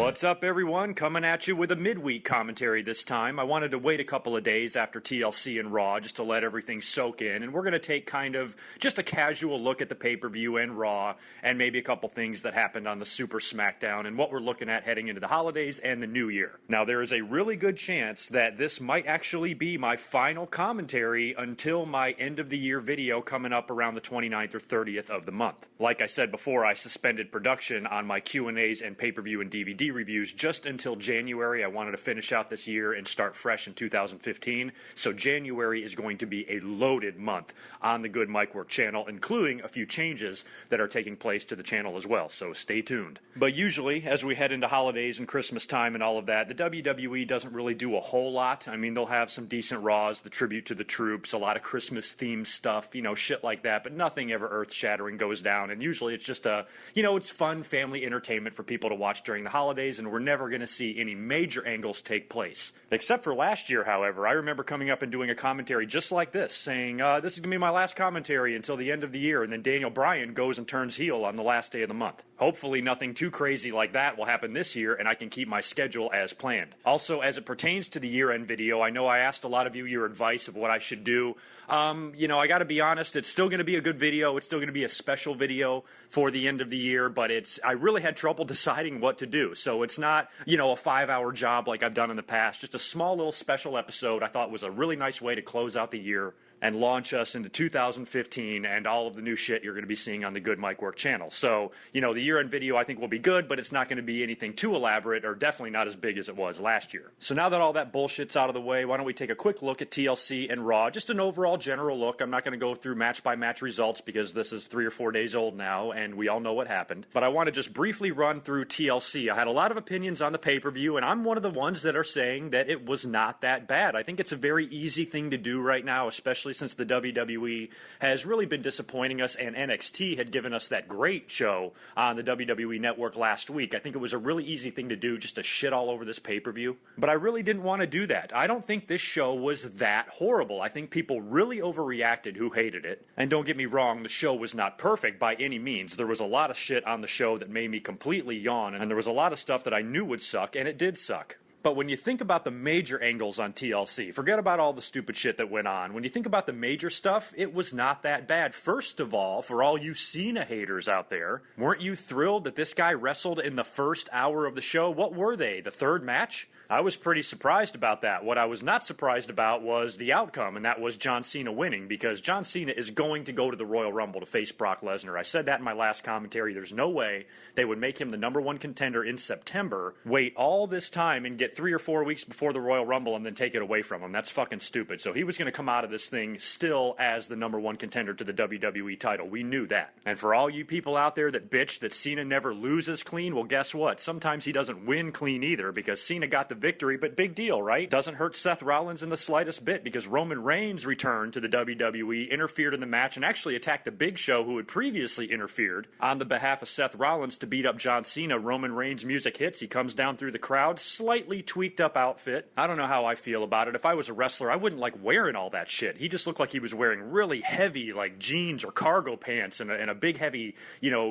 What's up, everyone? Coming at you with a midweek commentary this time. I wanted to wait a couple of days after TLC and Raw just to let everything soak in, and we're going to take kind of just a casual look at the pay-per-view and Raw, and maybe a couple things that happened on the Super SmackDown, and what we're looking at heading into the holidays and the New Year. Now, there is a really good chance that this might actually be my final commentary until my end-of-the-year video coming up around the 29th or 30th of the month. Like I said before, I suspended production on my Q&As and pay-per-view and DVD reviews just until January. I wanted to finish out this year and start fresh in 2015. So January is going to be a loaded month on the GoodMicWork channel, including a few changes that are taking place to the channel as well. So stay tuned. But usually, as we head into holidays and Christmas time and all of that, the WWE doesn't really do a whole lot. I mean, they'll have some decent Raws, the tribute to the troops, a lot of Christmas-themed stuff, shit like that, but nothing ever earth-shattering goes down. And usually it's just it's fun family entertainment for people to watch during the holidays, and we're never going to see any major angles take place. Except for last year, however. I remember coming up and doing a commentary just like this, saying, this is going to be my last commentary until the end of the year, and then Daniel Bryan goes and turns heel on the last day of the month. Hopefully nothing too crazy like that will happen this year, and I can keep my schedule as planned. Also, as it pertains to the year-end video, I know I asked a lot of you your advice of what I should do. I got to be honest, it's still going to be a good video. It's still going to be a special video for the end of the year, but I really had trouble deciding what to do. So it's not, a 5-hour job like I've done in the past. Just a small little special episode I thought was a really nice way to close out the year and launch us into 2015 and all of the new shit you're going to be seeing on the GoodMicWork channel. So, the year-end video I think will be good, but it's not going to be anything too elaborate, or definitely not as big as it was last year. So now that all that bullshit's out of the way, why don't we take a quick look at TLC and Raw, just an overall general look. I'm not going to go through match-by-match results because this is 3 or 4 days old now, and we all know what happened. But I want to just briefly run through TLC. I had a lot of opinions on the pay-per-view, and I'm one of the ones that are saying that it was not that bad. I think it's a very easy thing to do right now, especially since the WWE has really been disappointing us, and NXT had given us that great show on the WWE Network last week. I think it was a really easy thing to do, just to shit all over this pay-per-view. But I really didn't want to do that. I don't think this show was that horrible. I think people really overreacted who hated it. And don't get me wrong, the show was not perfect by any means. There was a lot of shit on the show that made me completely yawn, and there was a lot of stuff that I knew would suck, and it did suck. But when you think about the major angles on TLC, forget about all the stupid shit that went on. When you think about the major stuff, it was not that bad. First of all, for all you CENA haters out there, weren't you thrilled that this guy wrestled in the first hour of the show? What were they, the third match? I was pretty surprised about that. What I was not surprised about was the outcome, and that was John Cena winning, because John Cena is going to go to the Royal Rumble to face Brock Lesnar. I said that in my last commentary. There's no way they would make him the number one contender in September, wait all this time and get 3 or 4 weeks before the Royal Rumble and then take it away from him. That's fucking stupid. So he was going to come out of this thing still as the number one contender to the WWE title. We knew that. And for all you people out there that bitch that Cena never loses clean, well, guess what? Sometimes he doesn't win clean either, because Cena got the victory, but big deal, right? Doesn't hurt Seth Rollins in the slightest bit, because Roman Reigns returned to the WWE, interfered in the match, and actually attacked the Big Show, who had previously interfered on the behalf of Seth Rollins to beat up John Cena. Roman Reigns' music hits. He comes down through the crowd, slightly tweaked up outfit. I don't know how I feel about it. If I was a wrestler, I wouldn't like wearing all that shit. He just looked like he was wearing really heavy, like jeans or cargo pants and a big heavy,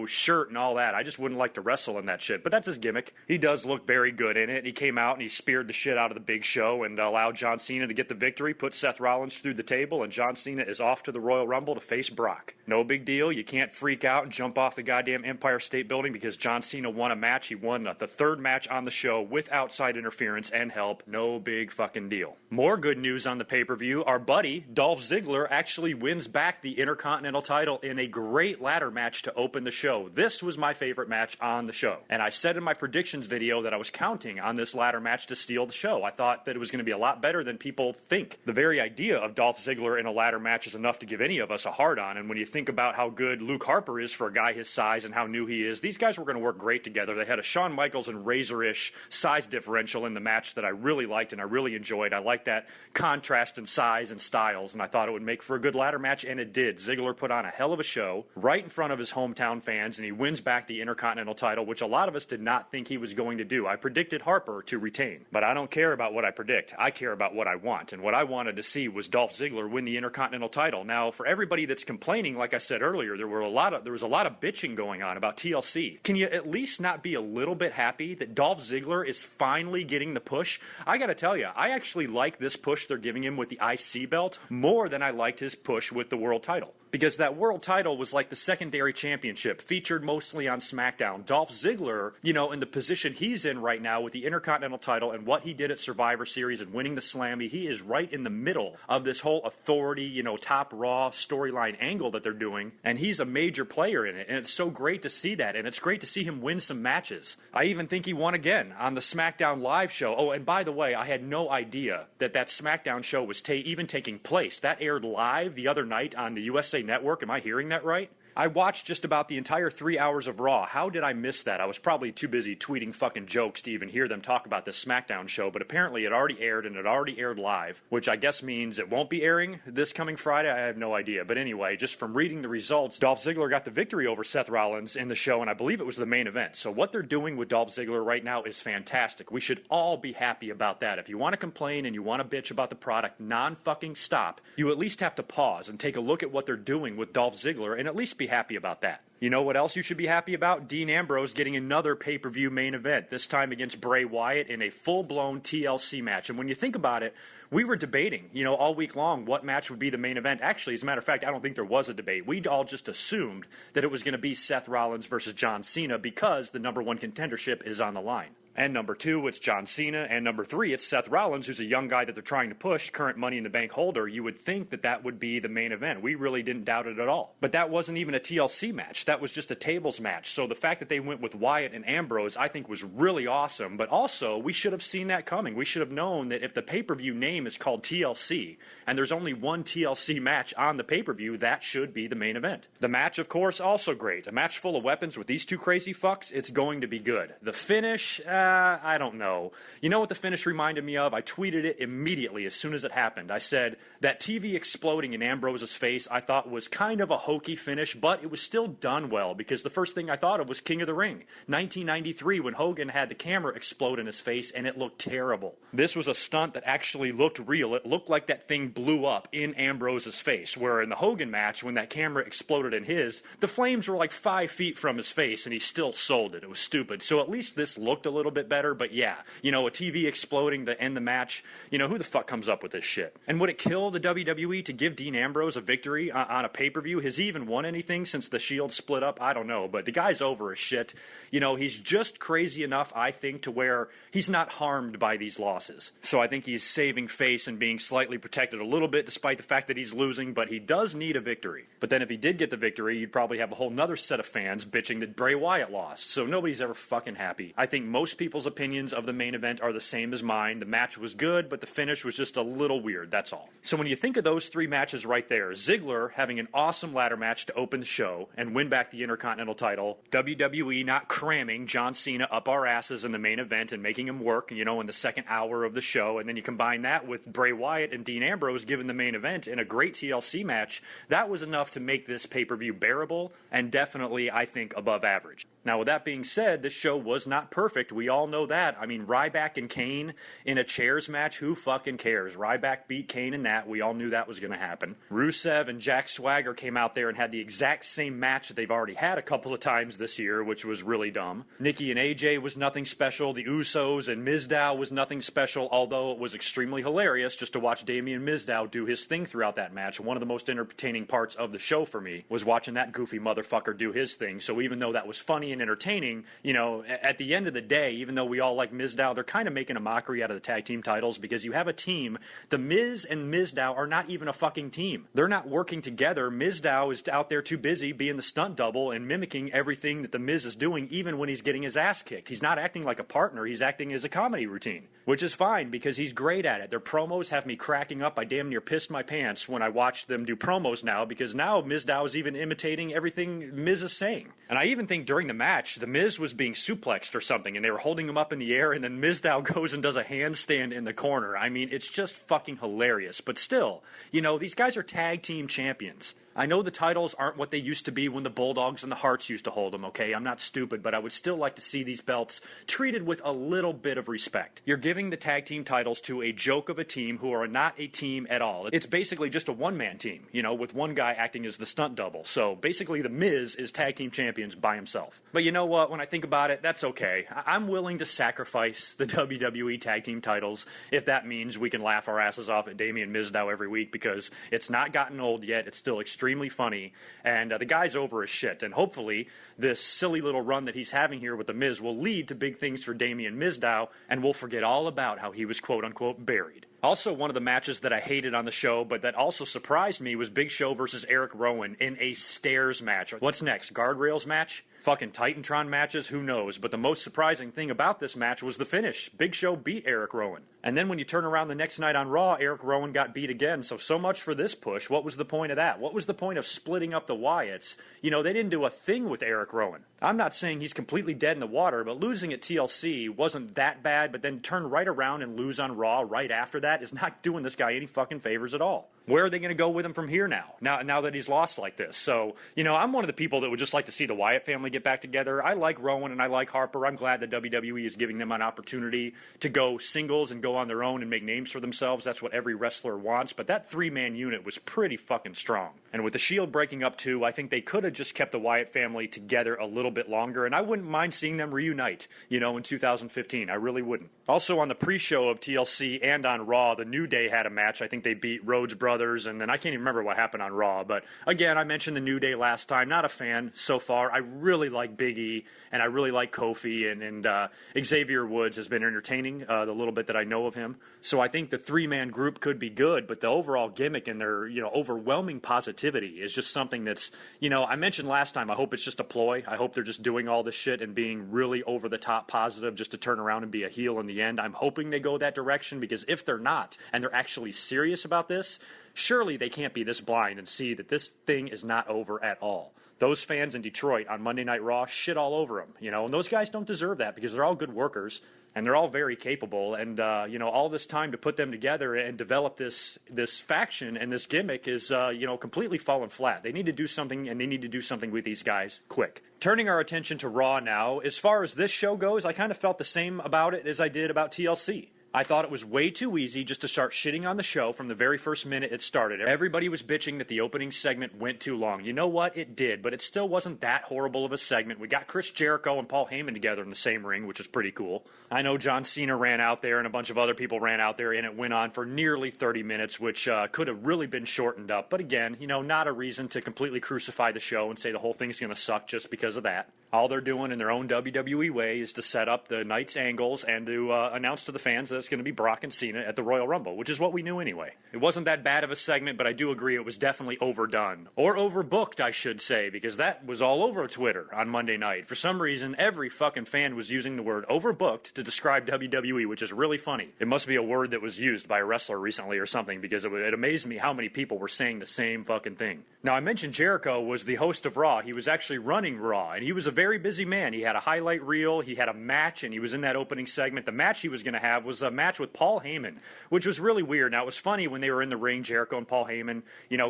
shirt and all that. I just wouldn't like to wrestle in that shit, but that's his gimmick. He does look very good in it. He came out and he speared the shit out of the Big Show and allowed John Cena to get the victory, put Seth Rollins through the table, and John Cena is off to the Royal Rumble to face Brock. No big deal. You can't freak out and jump off the goddamn Empire State Building because John Cena won a match. He won the third match on the show with outside interference and help. No big fucking deal. More good news on the pay-per-view. Our buddy, Dolph Ziggler, actually wins back the Intercontinental title in a great ladder match to open the show. This was my favorite match on the show. And I said in my predictions video that I was counting on this ladder match to steal the show. I thought that it was going to be a lot better than people think. The very idea of Dolph Ziggler in a ladder match is enough to give any of us a hard on, and when you think about how good Luke Harper is for a guy his size and how new he is, these guys were going to work great together. They had a Shawn Michaels and Razor-ish size differential, in the match that I really liked and I really enjoyed. I liked that contrast in size and styles, and I thought it would make for a good ladder match, and it did. Ziggler put on a hell of a show right in front of his hometown fans, and he wins back the Intercontinental title, which a lot of us did not think he was going to do. I predicted Harper to retain, but I don't care about what I predict. I care about what I want, and what I wanted to see was Dolph Ziggler win the Intercontinental title. Now, for everybody that's complaining, like I said earlier, there was a lot of bitching going on about TLC. Can you at least not be a little bit happy that Dolph Ziggler is finally getting the push? I gotta tell you, I actually like this push they're giving him with the IC belt more than I liked his push with the world title. Because that world title was like the secondary championship, featured mostly on SmackDown. Dolph Ziggler, in the position he's in right now with the Intercontinental title and what he did at Survivor Series and winning the Slammy, he is right in the middle of this whole authority, top Raw storyline angle that they're doing, and he's a major player in it, and it's so great to see that, and it's great to see him win some matches. I even think he won again on the SmackDown Live show. Oh, and by the way, I had no idea that SmackDown show was even taking place. That aired live the other night on the USA Network. Am I hearing that right? I watched just about the entire 3 hours of Raw. How did I miss that? I was probably too busy tweeting fucking jokes to even hear them talk about this SmackDown show, but apparently it already aired, and it already aired live, which I guess means it won't be airing this coming Friday. I have no idea. But anyway, just from reading the results, Dolph Ziggler got the victory over Seth Rollins in the show, and I believe it was the main event. So what they're doing with Dolph Ziggler right now is fantastic. We should all be happy about that. If you want to complain and you want to bitch about the product non-fucking stop, you at least have to pause and take a look at what they're doing with Dolph Ziggler and at least be happy about that. You know what else you should be happy about? Dean Ambrose getting another pay-per-view main event, this time against Bray Wyatt in a full-blown TLC match. And when you think about it, we were debating, all week long what match would be the main event. Actually, as a matter of fact, I don't think there was a debate. We all just assumed that it was going to be Seth Rollins versus John Cena because the number one contendership is on the line. And number two, it's John Cena. And number three, it's Seth Rollins, who's a young guy that they're trying to push, current Money in the Bank holder. You would think that would be the main event. We really didn't doubt it at all. But that wasn't even a TLC match. That was just a tables match. So the fact that they went with Wyatt and Ambrose, I think, was really awesome. But also, we should have seen that coming. We should have known that if the pay-per-view name is called TLC, and there's only one TLC match on the pay-per-view, that should be the main event. The match, of course, also great. A match full of weapons with these two crazy fucks, it's going to be good. The finish, I don't know. You know what the finish reminded me of? I tweeted it immediately as soon as it happened. I said, that TV exploding in Ambrose's face I thought was kind of a hokey finish, but it was still done well, because the first thing I thought of was King of the Ring, 1993, when Hogan had the camera explode in his face, and it looked terrible. This was a stunt that actually looked real. It looked like that thing blew up in Ambrose's face, where in the Hogan match, when that camera exploded in his, the flames were like 5 feet from his face, and he still sold it. It was stupid. So at least this looked a little bit better, but yeah, a TV exploding to end the match, who the fuck comes up with this shit? And would it kill the WWE to give Dean Ambrose a victory on a pay-per-view? Has he even won anything since the Shield split up? I don't know, but the guy's over as shit. He's just crazy enough, I think, to where he's not harmed by these losses. So I think he's saving face and being slightly protected a little bit despite the fact that he's losing, but he does need a victory. But then if he did get the victory, you'd probably have a whole nother set of fans bitching that Bray Wyatt lost. So nobody's ever fucking happy. I think most people's opinions of the main event are the same as mine. The match was good, but the finish was just a little weird, that's all. So when you think of those three matches right there, Ziggler having an awesome ladder match to open the show and win back the Intercontinental title, WWE not cramming John Cena up our asses in the main event and making him work, in the second hour of the show, and then you combine that with Bray Wyatt and Dean Ambrose giving the main event in a great TLC match, that was enough to make this pay-per-view bearable and definitely, I think, above average. Now, with that being said, this show was not perfect. We all know that. I mean, Ryback and Kane in a chairs match, who fucking cares? Ryback beat Kane in that. We all knew that was going to happen. Rusev and Jack Swagger came out there and had the exact same match that they've already had a couple of times this year, which was really dumb. Nikki and AJ was nothing special. The Usos and Mizdow was nothing special, although it was extremely hilarious just to watch Damian Mizdow do his thing throughout that match. One of the most entertaining parts of the show for me was watching that goofy motherfucker do his thing. So even though that was funny and entertaining, at the end of the day, even though we all like Mizdow, they're kind of making a mockery out of the tag team titles because you have a team. The Miz and Mizdow are not even a fucking team. They're not working together. Mizdow is out there too busy being the stunt double and mimicking everything that the Miz is doing, even when he's getting his ass kicked. He's not acting like a partner. He's acting as a comedy routine, which is fine because he's great at it. Their promos have me cracking up. I damn near pissed my pants when I watch them do promos now, because now Mizdow is even imitating everything Miz is saying. And I even think during the match, match, the Miz was being suplexed or something, and they were holding him up in the air, and then Mizdow goes and does a handstand in the corner. I mean, it's just fucking hilarious. But still, these guys are tag team champions. I know the titles aren't what they used to be when the Bulldogs and the Hearts used to hold them, okay? I'm not stupid, but I would still like to see these belts treated with a little bit of respect. You're giving the tag team titles to a joke of a team who are not a team at all. It's basically just a one-man team, with one guy acting as the stunt double. So basically the Miz is tag team champions by himself. But you know what? When I think about it, that's okay. I'm willing to sacrifice the WWE tag team titles if that means we can laugh our asses off at Damien Mizdow every week, because it's not gotten old yet. It's still extremely funny, and the guy's over as shit, and hopefully this silly little run that he's having here with the Miz will lead to big things for Damien Mizdow, and we'll forget all about how he was quote-unquote buried. Also, one of the matches that I hated on the show, but that also surprised me, was Big Show versus Eric Rowan in a stairs match. What's next? Guardrails match? Fucking Titantron matches? Who knows? But the most surprising thing about this match was the finish. Big Show beat Eric Rowan. And then when you turn around the next night on Raw, Eric Rowan got beat again. So much for this push. What was the point of that? What was the point of splitting up the Wyatts? They didn't do a thing with Eric Rowan. I'm not saying he's completely dead in the water, but losing at TLC wasn't that bad, but then turn right around and lose on Raw right after that is not doing this guy any fucking favors at all. Where are they going to go with him from here now that he's lost like this? So, I'm one of the people that would just like to see the Wyatt family get back together. I like Rowan and I like Harper. I'm glad that WWE is giving them an opportunity to go singles and go on their own and make names for themselves. That's what every wrestler wants. But that three-man unit was pretty fucking strong. And with the Shield breaking up too, I think they could have just kept the Wyatt family together a little bit longer. And I wouldn't mind seeing them reunite, in 2015. I really wouldn't. Also on the pre-show of TLC and on Raw, the New Day had a match. I think they beat Rhodes Brothers, and then I can't even remember what happened on Raw. But again, I mentioned the New Day last time. Not a fan so far. I really like Big E, and I really like Kofi, and Xavier Woods has been entertaining the little bit that I know of him. So I think the three-man group could be good, but the overall gimmick and their overwhelming positivity is just something that's, I mentioned last time, I hope it's just a ploy. I hope they're just doing all this shit and being really over-the-top positive just to turn around and be a heel in the end. I'm hoping they go that direction, because if they're not, and they're actually serious about this, surely they can't be this blind and see that this thing is not over at all. Those fans in Detroit on Monday Night Raw shit all over them, and those guys don't deserve that, because they're all good workers and they're all very capable, and all this time to put them together and develop this faction and this gimmick is completely fallen flat. They need to do something, and they need to do something with these guys quick. Turning our attention to Raw now, as far as this show goes, I kind of felt the same about it as I did about TLC. I thought it was way too easy just to start shitting on the show from the very first minute it started. Everybody was bitching that the opening segment went too long. You know what? It did, but it still wasn't that horrible of a segment. We got Chris Jericho and Paul Heyman together in the same ring, which is pretty cool. I know John Cena ran out there and a bunch of other people ran out there, and it went on for nearly 30 minutes, which could have really been shortened up. But again, not a reason to completely crucify the show and say the whole thing's going to suck just because of that. All they're doing in their own WWE way is to set up the night's angles and to announce to the fans that it's going to be Brock and Cena at the Royal Rumble, which is what we knew anyway. It wasn't that bad of a segment, but I do agree it was definitely overdone. Or overbooked, I should say, because that was all over Twitter on Monday night. For some reason, every fucking fan was using the word overbooked to describe WWE, which is really funny. It must be a word that was used by a wrestler recently or something, because it amazed me how many people were saying the same fucking thing. Now, I mentioned Jericho was the host of Raw. He was actually running Raw, and he was a very busy man. He had a highlight reel, he had a match, and he was in that opening segment. The match he was going to have was a match with Paul Heyman, which was really weird. Now, it was funny when they were in the ring, Jericho and Paul Heyman,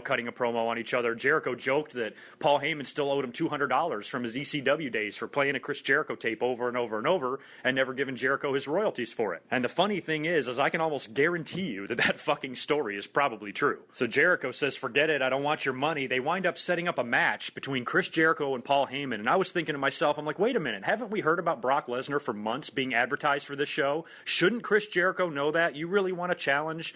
cutting a promo on each other. Jericho joked that Paul Heyman still owed him $200 from his ECW days for playing a Chris Jericho tape over and over and over and never giving Jericho his royalties for it. And the funny thing is I can almost guarantee you that fucking story is probably true. So Jericho says, forget it, I don't want your money. They wind up setting up a match between Chris Jericho and Paul Heyman, and I was thinking to myself, I'm like, wait a minute, haven't we heard about Brock Lesnar for months being advertised for this show? Shouldn't Chris Jericho know that? You really want to challenge,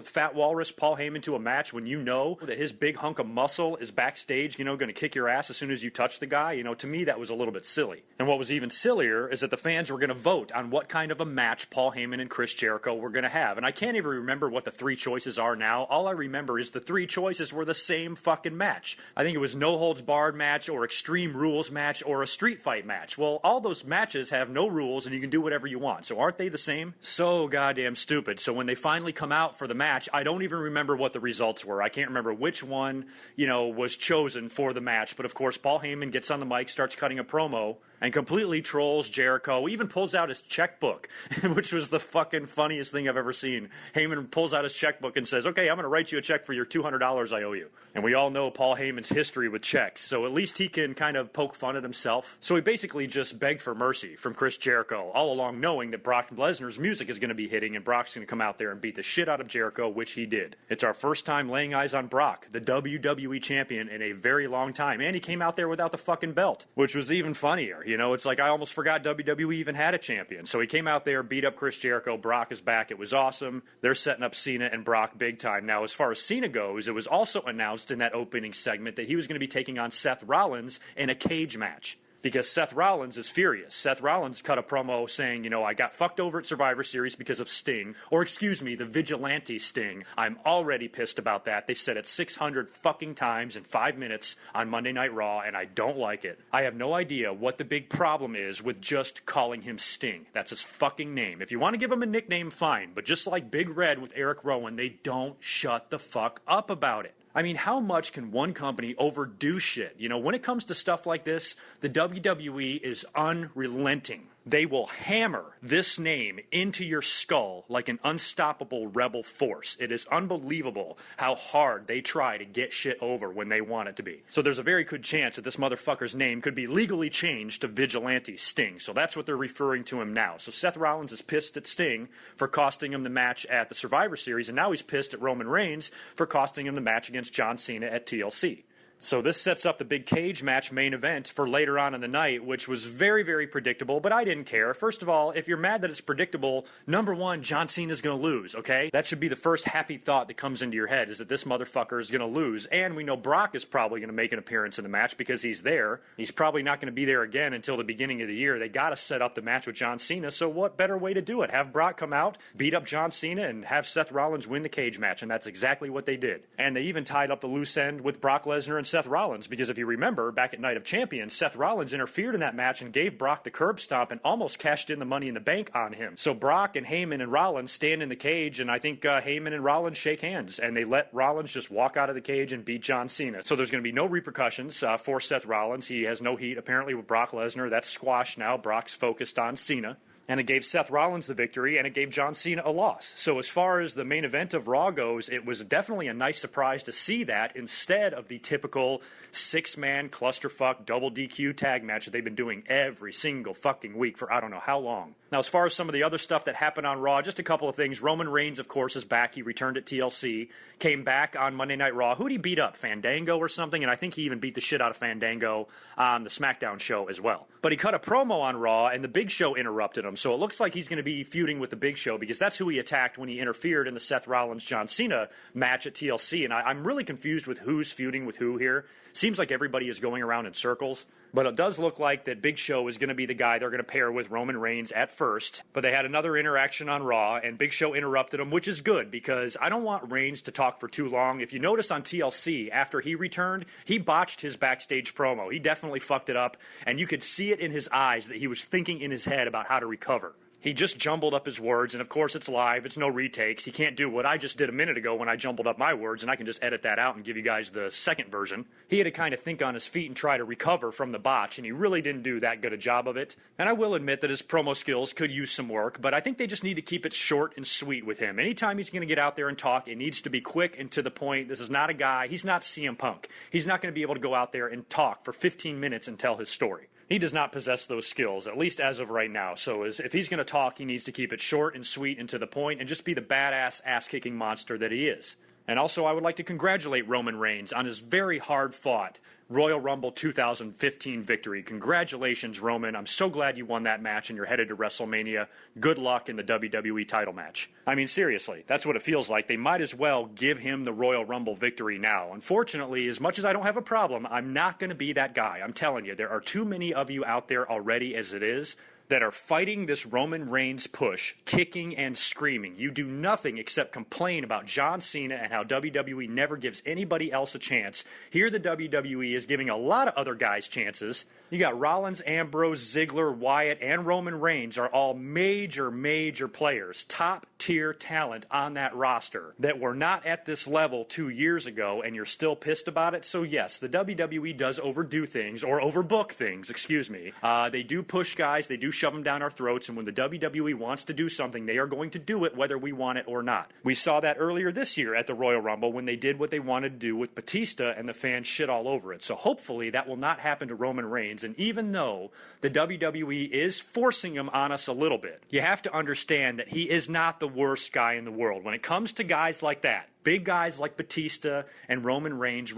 Fat Walrus Paul Heyman to a match when you know that his big hunk of muscle is backstage, going to kick your ass as soon as you touch the guy? To me, that was a little bit silly. And what was even sillier is that the fans were going to vote on what kind of a match Paul Heyman and Chris Jericho were going to have. And I can't even remember what the three choices are now. All I remember is the three choices were the same fucking match. I think it was no holds barred match or Extreme Rules match or a street fight match. Well, all those matches have no rules and you can do whatever you want. So aren't they the same? so goddamn stupid. So when they finally come out for the match, I don't even remember what the results were. I can't remember which one, was chosen for the match. But of course, Paul Heyman gets on the mic, starts cutting a promo, and completely trolls Jericho, even pulls out his checkbook, which was the fucking funniest thing I've ever seen. Heyman pulls out his checkbook and says, okay, I'm going to write you a check for your $200 I owe you. And we all know Paul Heyman's history with checks, so at least he can kind of poke fun at himself. So he basically just begged for mercy from Chris Jericho, all along knowing that Brock Lesnar's music is going to be hitting and Brock's going to come out there and beat the shit out of Jericho, which he did. It's our first time laying eyes on Brock, the WWE champion, in a very long time. And he came out there without the fucking belt, which was even funnier. It's like I almost forgot WWE even had a champion. So he came out there, beat up Chris Jericho. Brock is back. It was awesome. They're setting up CENA and Brock big time. Now, as far as CENA goes, it was also announced in that opening segment that he was going to be taking on Seth Rollins in a cage match. Because Seth Rollins is furious. Seth Rollins cut a promo saying, I got fucked over at Survivor Series because of Sting. Or, excuse me, the vigilante Sting. I'm already pissed about that. They said it 600 fucking times in 5 minutes on Monday Night Raw, and I don't like it. I have no idea what the big problem is with just calling him Sting. That's his fucking name. If you want to give him a nickname, fine. But just like Big Red with Eric Rowan, they don't shut the fuck up about it. I mean, how much can one company overdo shit? When it comes to stuff like this, the WWE is unrelenting. They will hammer this name into your skull like an unstoppable rebel force. It is unbelievable how hard they try to get shit over when they want it to be. So there's a very good chance that this motherfucker's name could be legally changed to Vigilante Sting. So that's what they're referring to him now. So Seth Rollins is pissed at Sting for costing him the match at the Survivor Series, and now he's pissed at Roman Reigns for costing him the match against John Cena at TLC. So this sets up the big cage match main event for later on in the night, which was very, very predictable, but I didn't care. First of all, if you're mad that it's predictable, number one, John Cena's going to lose, okay? That should be the first happy thought that comes into your head, is that this motherfucker is going to lose. And we know Brock is probably going to make an appearance in the match because he's there. He's probably not going to be there again until the beginning of the year. They got to set up the match with John Cena, so what better way to do it? Have Brock come out, beat up John Cena, and have Seth Rollins win the cage match, and that's exactly what they did. And they even tied up the loose end with Brock Lesnar and Seth Rollins, because if you remember, back at Night of Champions, Seth Rollins interfered in that match and gave Brock the curb stomp and almost cashed in the Money in the Bank on him. So Brock and Heyman and Rollins stand in the cage, and I think Heyman and Rollins shake hands, and they let Rollins just walk out of the cage and beat John Cena. So there's going to be no repercussions for Seth Rollins. He has no heat, apparently, with Brock Lesnar. That's squashed now. Brock's focused on Cena. And it gave Seth Rollins the victory, and it gave John Cena a loss. So as far as the main event of Raw goes, it was definitely a nice surprise to see that instead of the typical six-man clusterfuck double DQ tag match that they've been doing every single fucking week for I don't know how long. Now, as far as some of the other stuff that happened on Raw, just a couple of things. Roman Reigns, of course, is back. He returned at TLC, came back on Monday Night Raw. Who'd he beat up? Fandango or something? And I think he even beat the shit out of Fandango on the SmackDown show as well. But he cut a promo on Raw, and the Big Show interrupted him. So it looks like he's going to be feuding with the Big Show because that's who he attacked when he interfered in the Seth Rollins-John Cena match at TLC. And I'm really confused with who's feuding with who here. Seems like everybody is going around in circles. But it does look like that Big Show is going to be the guy they're going to pair with Roman Reigns at first. But they had another interaction on Raw, and Big Show interrupted him, which is good because I don't want Reigns to talk for too long. If you notice on TLC, after he returned, he botched his backstage promo. He definitely fucked it up, and you could see it in his eyes that he was thinking in his head about how to recover. He just jumbled up his words, and of course it's live, it's no retakes. He can't do what I just did a minute ago when I jumbled up my words, and I can just edit that out and give you guys the second version. He had to kind of think on his feet and try to recover from the botch, and he really didn't do that good a job of it. And I will admit that his promo skills could use some work, but I think they just need to keep it short and sweet with him. Anytime he's going to get out there and talk, it needs to be quick and to the point. This is not a guy, he's not CM Punk. He's not going to be able to go out there and talk for 15 minutes and tell his story. He does not possess those skills, at least as of right now. So if he's going to talk, he needs to keep it short and sweet and to the point and just be the badass ass-kicking monster that he is. And also, I would like to congratulate Roman Reigns on his very hard-fought Royal Rumble 2015 victory. Congratulations, Roman. I'm so glad you won that match and you're headed to WrestleMania. Good luck in the WWE title match. I mean, seriously, that's what it feels like. They might as well give him the Royal Rumble victory now. Unfortunately, as much as I don't have a problem, I'm not going to be that guy. I'm telling you, there are too many of you out there already as it is. that are fighting this Roman Reigns push, kicking and screaming. You do nothing except complain about John Cena and how WWE never gives anybody else a chance. Here the WWE is giving a lot of other guys chances. You got Rollins, Ambrose, Ziggler, Wyatt, and Roman Reigns are all major players, top-tier talent on that roster that were not at this level 2 years ago, and you're still pissed about it. So yes, the WWE does overdo things, or overbook things, excuse me. They do push guys, they do shove them down our throats, and when the WWE wants to do something, they are going to do it whether we want it or not. We saw that earlier this year at the Royal Rumble when they did what they wanted to do with Batista, and the fans shit all over it. So hopefully that will not happen to Roman Reigns. And even though the WWE is forcing him on us a little bit, you have to understand that he is not the worst guy in the world. When it comes to guys like that, big guys like Batista and Roman Reigns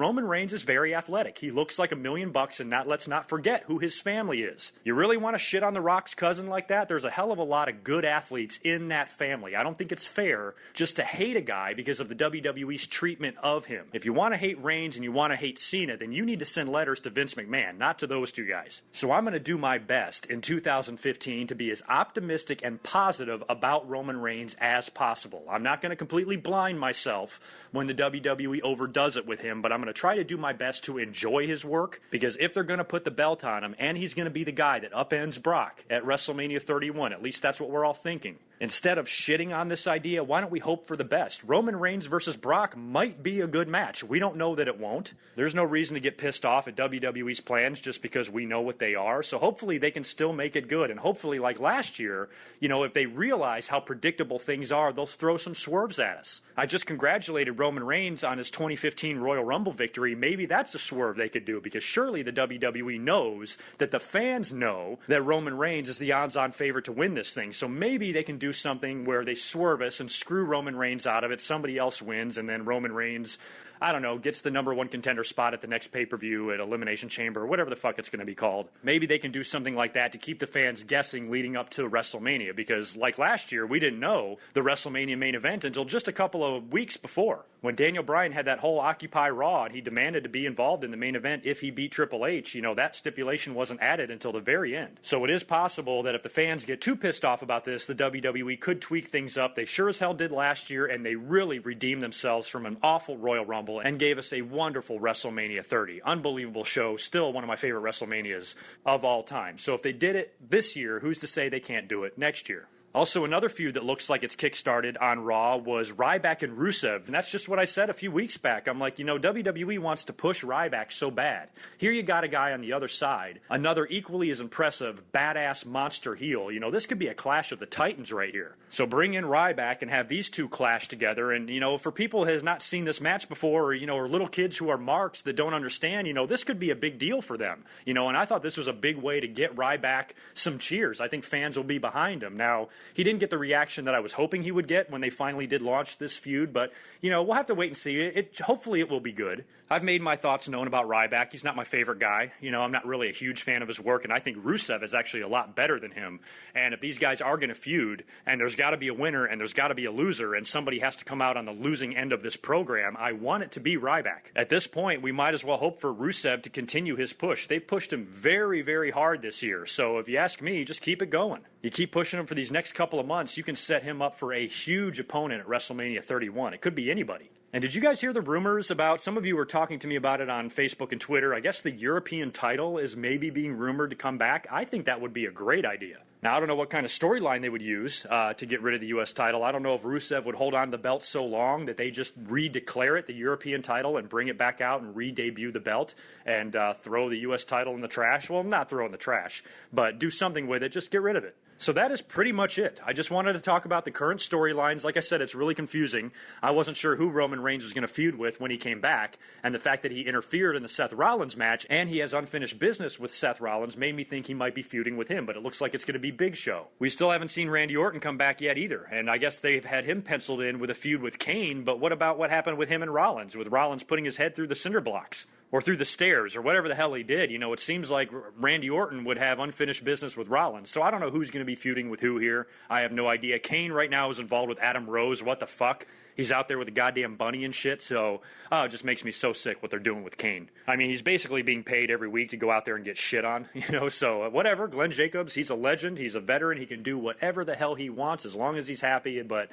is very athletic. He looks like $1 million, and let's not forget who his family is. You really want to shit on The Rock's cousin like that? There's a hell of a lot of good athletes in that family. I don't think it's fair just to hate a guy because of the WWE's treatment of him. If you want to hate Reigns and you want to hate Cena, then you need to send letters to Vince McMahon, not to those two guys. So I'm going to do my best in 2015 to be as optimistic and positive about Roman Reigns as possible. I'm not going to completely blind myself when the WWE overdoes it with him, but I'm going to try to do my best to enjoy his work, because if they're going to put the belt on him and he's going to be the guy that upends Brock at WrestleMania 31, at least that's what we're all thinking. Instead of shitting on this idea, why don't we hope for the best? Roman Reigns versus Brock might be a good match. We don't know that it won't. There's no reason to get pissed off at WWE's plans just because we know what they are. So hopefully they can still make it good. And hopefully, like last year, if they realize how predictable things are, they'll throw some swerves at us. I just congratulated Roman Reigns on his 2015 Royal Rumble victory. Maybe that's a swerve they could do, because surely the WWE knows that the fans know that Roman Reigns is the odds-on favorite to win this thing. So maybe they can do something where they swerve us and screw Roman Reigns out of it. Somebody else wins, and then Roman Reigns, I don't know, gets the number one contender spot at the next pay-per-view at Elimination Chamber, or whatever the fuck it's going to be called. Maybe they can do something like that to keep the fans guessing leading up to WrestleMania, because like last year, we didn't know the WrestleMania main event until just a couple of weeks before, when Daniel Bryan had that whole Occupy Raw and he demanded to be involved in the main event if he beat Triple H. That stipulation wasn't added until the very end. So it is possible that if the fans get too pissed off about this, the WWE could tweak things up. They sure as hell did last year, and they really redeemed themselves from an awful Royal Rumble and gave us a wonderful WrestleMania 30. Unbelievable show. Still one of my favorite WrestleManias of all time. So if they did it this year, who's to say they can't do it next year? Also, another feud that looks like it's kickstarted on Raw was Ryback and Rusev, and that's just what I said a few weeks back. I'm like, WWE wants to push Ryback so bad. Here you got a guy on the other side, another equally as impressive, badass monster heel. This could be a clash of the Titans right here. So bring in Ryback and have these two clash together, and, for people who have not seen this match before, or little kids who are marks that don't understand, this could be a big deal for them. And I thought this was a big way to get Ryback some cheers. I think fans will be behind him. Now, he didn't get the reaction that I was hoping he would get when they finally did launch this feud, but, we'll have to wait and see. Hopefully it will be good. I've made my thoughts known about Ryback. He's not my favorite guy. I'm not really a huge fan of his work, and I think Rusev is actually a lot better than him. And if these guys are going to feud, and there's got to be a winner and there's got to be a loser, and somebody has to come out on the losing end of this program, I want it to be Ryback. At this point, we might as well hope for Rusev to continue his push. They've pushed him very, very hard this year. So if you ask me, just keep it going. You keep pushing him for these next couple of months, you can set him up for a huge opponent at WrestleMania 31. It could be anybody. And did you guys hear the rumors about, some of you were talking to me about it on Facebook and Twitter, I guess the European title is maybe being rumored to come back? I think that would be a great idea. Now, I don't know what kind of storyline they would use to get rid of the U.S. title. I don't know if Rusev would hold on to the belt so long that they just re-declare it the European title and bring it back out and re-debut the belt and throw the U.S. title in the trash. Well, not throw it in the trash, but do something with it. Just get rid of it. So that is pretty much it. I just wanted to talk about the current storylines. Like I said, it's really confusing. I wasn't sure who Roman Reigns was going to feud with when he came back, and the fact that he interfered in the Seth Rollins match and he has unfinished business with Seth Rollins made me think he might be feuding with him, but it looks like it's going to be Big Show. We still haven't seen Randy Orton come back yet either, and I guess they've had him penciled in with a feud with Kane, but what about what happened with him and Rollins, with Rollins putting his head through the cinder blocks? or through the stairs or whatever the hell he did. It seems like Randy Orton would have unfinished business with Rollins. So I don't know who's going to be feuding with who here. I have no idea. Kane right now is involved with Adam Rose. What the fuck? He's out there with a goddamn bunny and shit. So it just makes me so sick what they're doing with Kane. I mean, he's basically being paid every week to go out there and get shit on, so whatever. Glenn Jacobs, he's a legend. He's a veteran. He can do whatever the hell he wants as long as he's happy. But,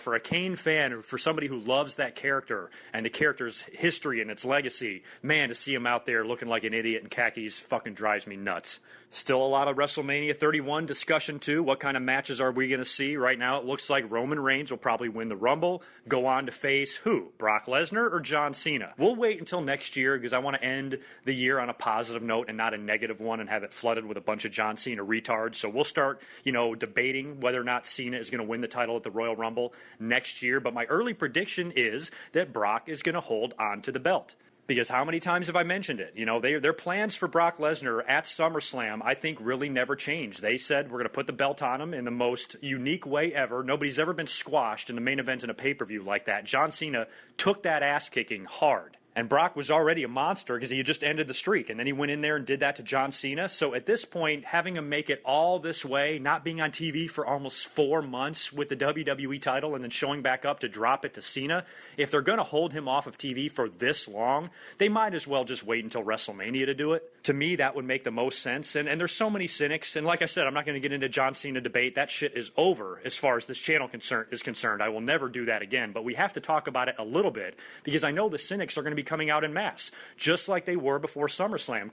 for a Kane fan, or for somebody who loves that character and the character's history and its legacy, man, to see him out there looking like an idiot in khakis fucking drives me nuts. Still a lot of WrestleMania 31 discussion, too. What kind of matches are we going to see? Right now, it looks like Roman Reigns will probably win the Rumble, go on to face who? Brock Lesnar or John Cena? We'll wait until next year because I want to end the year on a positive note and not a negative one and have it flooded with a bunch of John Cena retards. So we'll start, debating whether or not Cena is going to win the title at the Royal Rumble next year. But my early prediction is that Brock is going to hold on to the belt. Because how many times have I mentioned it? Their plans for Brock Lesnar at SummerSlam, I think, really never changed. They said, we're going to put the belt on him in the most unique way ever. Nobody's ever been squashed in the main event in a pay-per-view like that. John Cena took that ass-kicking hard. And Brock was already a monster because he had just ended the streak. And then he went in there and did that to John Cena. So at this point, having him make it all this way, not being on TV for almost 4 months with the WWE title and then showing back up to drop it to Cena, if they're going to hold him off of TV for this long, they might as well just wait until WrestleMania to do it. To me, that would make the most sense. And there's so many cynics. And like I said, I'm not going to get into John Cena debate. That shit is over as far as this channel is concerned. I will never do that again. But we have to talk about it a little bit because I know the cynics are going to be coming out in mass, just like they were before SummerSlam,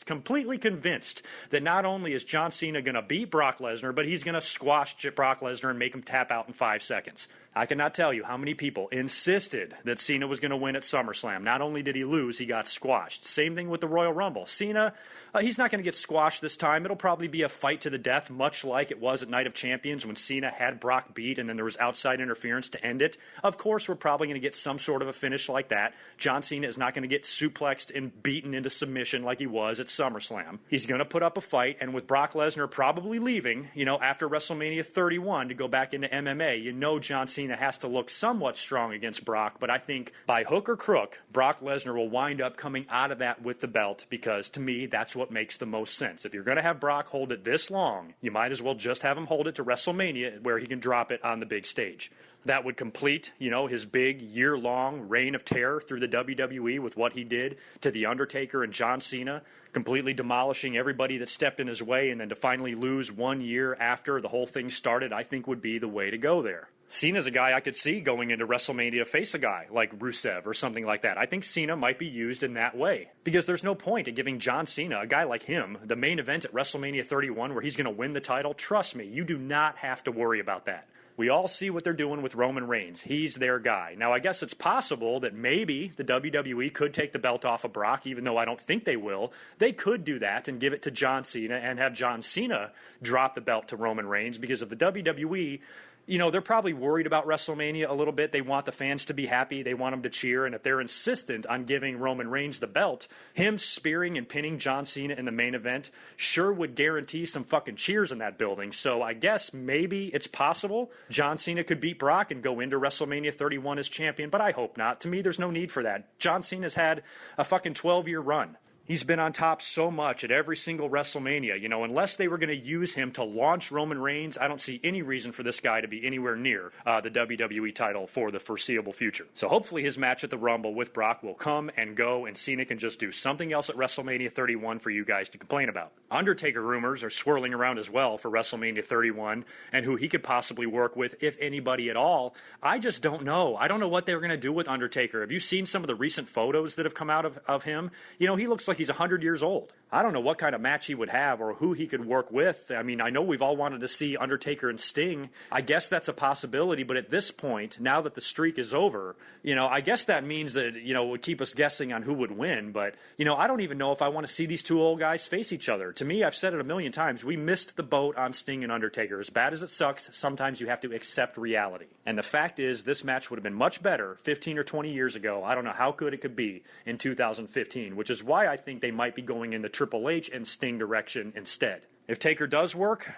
completely convinced that not only is John Cena going to beat Brock Lesnar, but he's going to squash Brock Lesnar and make him tap out in 5 seconds. I cannot tell you how many people insisted that Cena was going to win at SummerSlam. Not only did he lose, he got squashed. Same thing with the Royal Rumble. Cena, he's not going to get squashed this time. It'll probably be a fight to the death, much like it was at Night of Champions when Cena had Brock beat and then there was outside interference to end it. Of course, we're probably going to get some sort of a finish like that. John Cena is not going to get suplexed and beaten into submission like he was at SummerSlam. He's going to put up a fight, and with Brock Lesnar probably leaving, after WrestleMania 31 to go back into MMA, John Cena has to look somewhat strong against Brock, but I think by hook or crook, Brock Lesnar will wind up coming out of that with the belt because, to me, that's what makes the most sense. If you're going to have Brock hold it this long, you might as well just have him hold it to WrestleMania where he can drop it on the big stage. That would complete, his big year-long reign of terror through the WWE with what he did to The Undertaker and John Cena, completely demolishing everybody that stepped in his way, and then to finally lose 1 year after the whole thing started, I think would be the way to go there. Cena's a guy I could see going into WrestleMania to face a guy like Rusev or something like that. I think Cena might be used in that way because there's no point in giving John Cena, a guy like him, the main event at WrestleMania 31 where he's going to win the title. Trust me, you do not have to worry about that. We all see what they're doing with Roman Reigns. He's their guy. Now, I guess it's possible that maybe the WWE could take the belt off of Brock, even though I don't think they will. They could do that and give it to John Cena and have John Cena drop the belt to Roman Reigns because of the WWE. They're probably worried about WrestleMania a little bit. They want the fans to be happy. They want them to cheer. And if they're insistent on giving Roman Reigns the belt, him spearing and pinning John Cena in the main event sure would guarantee some fucking cheers in that building. So I guess maybe it's possible John Cena could beat Brock and go into WrestleMania 31 as champion, but I hope not. To me, there's no need for that. John Cena's had a fucking 12-year run. He's been on top so much at every single WrestleMania. Unless they were going to use him to launch Roman Reigns, I don't see any reason for this guy to be anywhere near the WWE title for the foreseeable future. So hopefully his match at the Rumble with Brock will come and go, and Cena can just do something else at WrestleMania 31 for you guys to complain about. Undertaker rumors are swirling around as well for WrestleMania 31 and who he could possibly work with, if anybody at all. I just don't know. I don't know what they were going to do with Undertaker. Have you seen some of the recent photos that have come out of him? He looks like he's 100 years old. I don't know what kind of match he would have or who he could work with. I mean, I know we've all wanted to see Undertaker and Sting. I guess that's a possibility, but at this point, now that the streak is over, I guess that means that, it would keep us guessing on who would win, but, I don't even know if I want to see these two old guys face each other. To me, I've said it a million times, we missed the boat on Sting and Undertaker. As bad as it sucks, sometimes you have to accept reality. And the fact is, this match would have been much better 15 or 20 years ago. I don't know how good it could be in 2015, which is why I think they might be going in the Triple H and Sting direction instead. If Taker does work,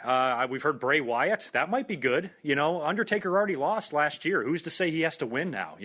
we've heard Bray Wyatt. That might be good. Undertaker already lost last year. Who's to say he has to win now,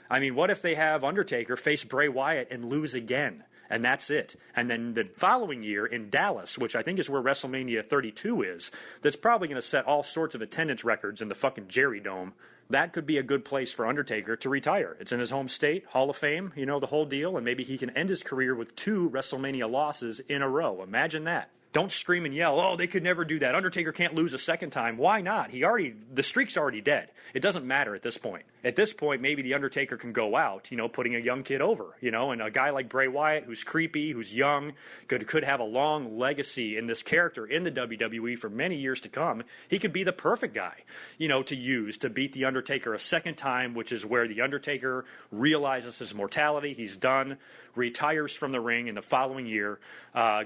I mean, what if they have Undertaker face Bray Wyatt and lose again? And that's it. And then the following year in Dallas, which I think is where WrestleMania 32 is, that's probably going to set all sorts of attendance records in the fucking Jerry Dome. That could be a good place for Undertaker to retire. It's in his home state, Hall of Fame, the whole deal, and maybe he can end his career with 2 WrestleMania losses in a row. Imagine that. Don't scream and yell, oh, they could never do that. Undertaker can't lose a second time. Why not? The streak's already dead. It doesn't matter at this point. At this point, maybe the Undertaker can go out, putting a young kid over, and a guy like Bray Wyatt, who's creepy, who's young, could have a long legacy in this character in the WWE for many years to come. He could be the perfect guy, to use to beat the Undertaker a second time, which is where the Undertaker realizes his mortality. He's done, retires from the ring, and the following year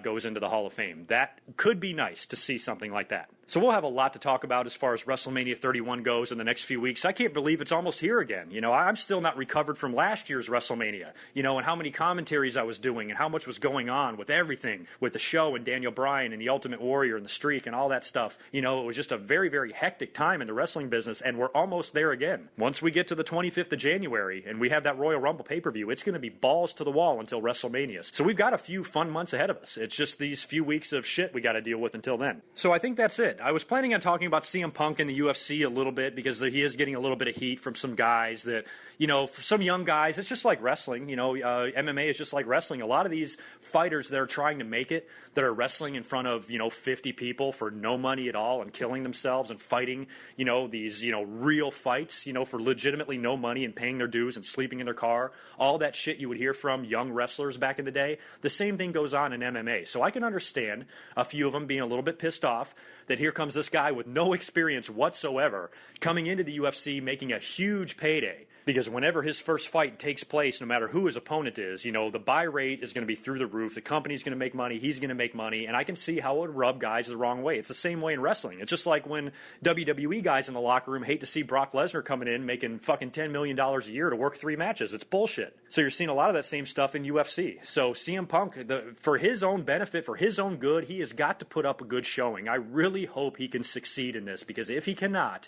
goes into the Hall of Fame. That could be nice to see something like that. So we'll have a lot to talk about as far as WrestleMania 31 goes in the next few weeks. I can't believe it's almost here again. I'm still not recovered from last year's WrestleMania, and how many commentaries I was doing and how much was going on with everything, with the show and Daniel Bryan and the Ultimate Warrior and the streak and all that stuff. It was just a very, very hectic time in the wrestling business, and we're almost there again. Once we get to the 25th of January and we have that Royal Rumble pay-per-view, it's going to be balls to the wall until WrestleMania. So we've got a few fun months ahead of us. It's just these few weeks of shit we got to deal with until then. So I think that's it. I was planning on talking about CM Punk in the UFC a little bit because he is getting a little bit of heat from some guys that, for some young guys, it's just like wrestling. MMA is just like wrestling. A lot of these fighters that are trying to make it, that are wrestling in front of, 50 people for no money at all and killing themselves and fighting, these, real fights, for legitimately no money and paying their dues and sleeping in their car, all that shit you would hear from young wrestlers back in the day. The same thing goes on in MMA. So I can understand a few of them being a little bit pissed off that here comes this guy with no experience whatsoever coming into the UFC making a huge payday. Because whenever his first fight takes place, no matter who his opponent is, the buy rate is going to be through the roof. The company's going to make money. He's going to make money. And I can see how it would rub guys the wrong way. It's the same way in wrestling. It's just like when WWE guys in the locker room hate to see Brock Lesnar coming in making fucking $10 million a year to work 3 matches. It's bullshit. So you're seeing a lot of that same stuff in UFC. So CM Punk, for his own benefit, for his own good, he has got to put up a good showing. I really hope he can succeed in this, because if he cannot,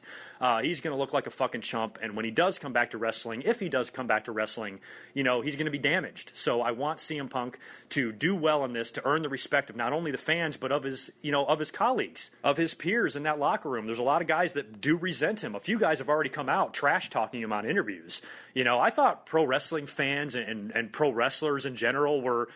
he's going to look like a fucking chump. And when he does come back to wrestling, if he does come back to wrestling, he's going to be damaged. So I want CM Punk to do well in this, to earn the respect of not only the fans, but of his, of his colleagues, of his peers in that locker room. There's a lot of guys that do resent him. A few guys have already come out trash talking him on interviews. I thought pro wrestling fans and pro wrestlers in general were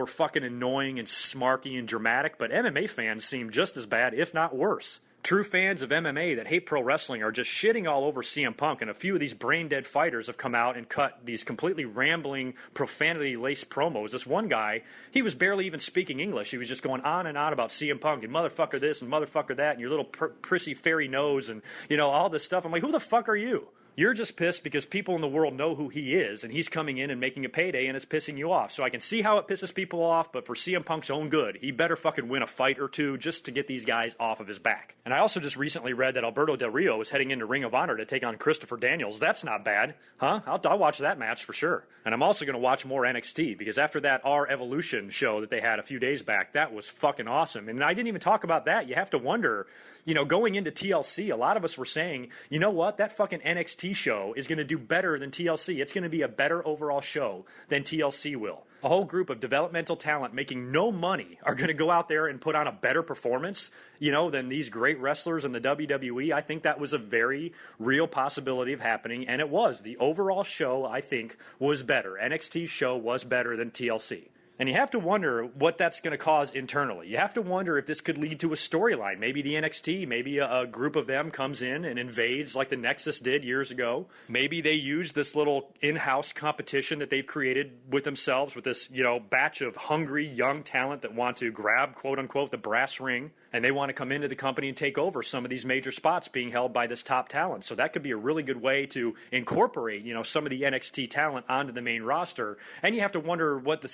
fucking annoying and smarky and dramatic, but MMA fans seem just as bad, if not worse. True fans of MMA that hate pro wrestling are just shitting all over CM Punk, and a few of these brain-dead fighters have come out and cut these completely rambling, profanity-laced promos. This one guy, he was barely even speaking English. He was just going on and on about CM Punk and motherfucker this and motherfucker that and your little prissy fairy nose and, all this stuff. I'm like, who the fuck are you? You're just pissed because people in the world know who he is, and he's coming in and making a payday, and it's pissing you off. So I can see how it pisses people off, but for CM Punk's own good, he better fucking win a fight or two just to get these guys off of his back. And I also just recently read that Alberto Del Rio is heading into Ring of Honor to take on Christopher Daniels. That's not bad, huh? I'll watch that match for sure. And I'm also going to watch more NXT, because after that Our Evolution show that they had a few days back, that was fucking awesome. And I didn't even talk about that. You have to wonder, going into TLC, a lot of us were saying, you know what, that fucking NXT show is going to do better than TLC. It's going to be a better overall show than TLC will. A whole group of developmental talent making no money are going to go out there and put on a better performance, than these great wrestlers in the WWE. I think that was a very real possibility of happening, and it was. The overall show, I think, was better. NXT's show was better than TLC. And you have to wonder what that's going to cause internally. You have to wonder if this could lead to a storyline. Maybe the NXT, maybe a group of them comes in and invades like the Nexus did years ago. Maybe they use this little in-house competition that they've created with themselves with this, batch of hungry young talent that want to grab, quote-unquote, the brass ring. And they want to come into the company and take over some of these major spots being held by this top talent. So that could be a really good way to incorporate, some of the NXT talent onto the main roster. And you have to wonder what the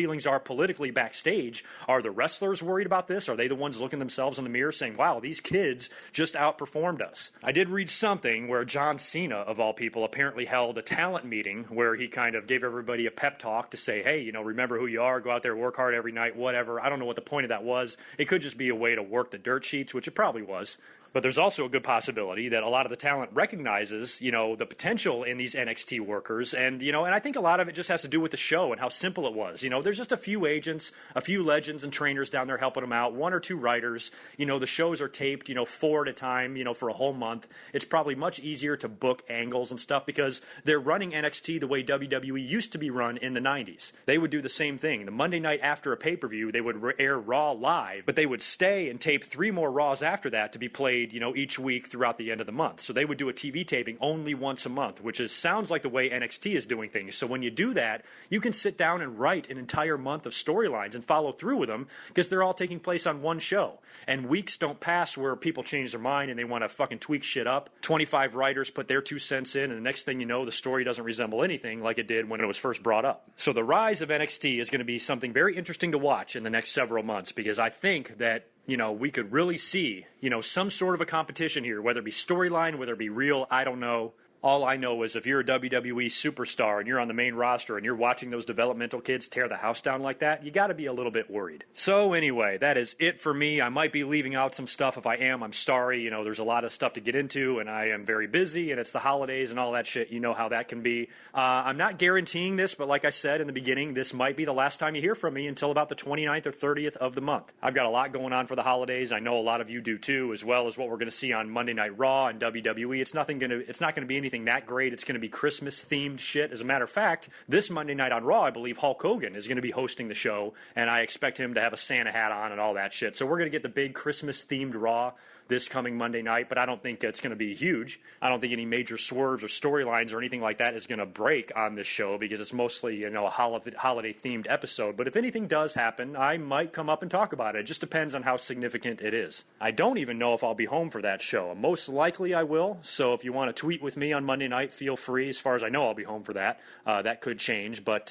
feelings are politically backstage. Are the wrestlers worried about this? Are they the ones looking themselves in the mirror saying, wow, these kids just outperformed us? I did read something where John Cena, of all people, apparently held a talent meeting where he kind of gave everybody a pep talk to say, hey, remember who you are, go out there, work hard every night, whatever. I don't know what the point of that was. It could just be a way to work the dirt sheets, which it probably was. But there's also a good possibility that a lot of the talent recognizes, the potential in these NXT workers. And I think a lot of it just has to do with the show and how simple it was. There's just a few agents, a few legends and trainers down there helping them out, 1 or 2 writers. The shows are taped, 4 at a time, for a whole month. It's probably much easier to book angles and stuff because they're running NXT the way WWE used to be run in the 90s. They would do the same thing. The Monday night after a pay-per-view, they would air Raw live, but they would stay and tape 3 more Raws after that to be played each week throughout the end of the month. So they would do a TV taping only once a month, which sounds like the way NXT is doing things. So when you do that, you can sit down and write an entire month of storylines and follow through with them because they're all taking place on one show. And weeks don't pass where people change their mind and they want to fucking tweak shit up. 25 writers put their 2 cents in, and the next thing you know, the story doesn't resemble anything like it did when it was first brought up. So the rise of NXT is going to be something very interesting to watch in the next several months because I think that we could really see, some sort of a competition here, whether it be storyline, whether it be real, I don't know. All I know is if you're a WWE superstar and you're on the main roster and you're watching those developmental kids tear the house down like that, you got to be a little bit worried. So anyway, that is it for me. I might be leaving out some stuff. If I am, I'm sorry. There's a lot of stuff to get into and I am very busy and it's the holidays and all that shit. You know how that can be. I'm not guaranteeing this, but like I said in the beginning, this might be the last time you hear from me until about the 29th or 30th of the month. I've got a lot going on for the holidays. I know a lot of you do too, as well as what we're going to see on Monday Night Raw and WWE. It's not going to be anything that great. It's going to be Christmas themed shit. As a matter of fact, this Monday night on Raw, I believe Hulk Hogan is going to be hosting the show, and I expect him to have a Santa hat on and all that shit. So we're going to get the big Christmas themed Raw this coming Monday night, but I don't think it's going to be huge. I don't think any major swerves or storylines or anything like that is going to break on this show because it's mostly, a holiday-themed episode. But if anything does happen, I might come up and talk about it. It just depends on how significant it is. I don't even know if I'll be home for that show. Most likely I will, so if you want to tweet with me on Monday night, feel free. As far as I know, I'll be home for that. That could change, but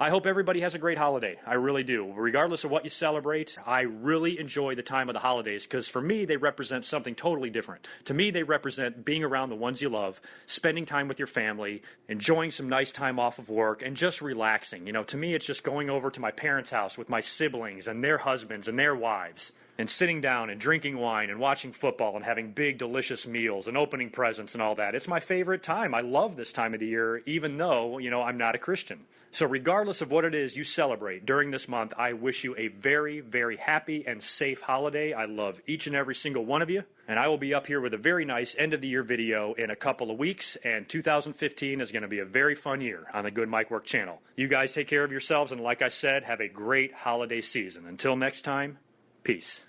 I hope everybody has a great holiday. I really do. Regardless of what you celebrate, I really enjoy the time of the holidays because for me, they represent something totally different. To me, they represent being around the ones you love, spending time with your family, enjoying some nice time off of work, and just relaxing. To me, it's just going over to my parents' house with my siblings and their husbands and their wives, and sitting down and drinking wine and watching football and having big, delicious meals and opening presents and all that. It's my favorite time. I love this time of the year, even though, I'm not a Christian. So regardless of what it is you celebrate during this month, I wish you a very, very happy and safe holiday. I love each and every single one of you. And I will be up here with a very nice end-of-the-year video in a couple of weeks. And 2015 is going to be a very fun year on the Good Mike Work channel. You guys take care of yourselves. And like I said, have a great holiday season. Until next time. Peace.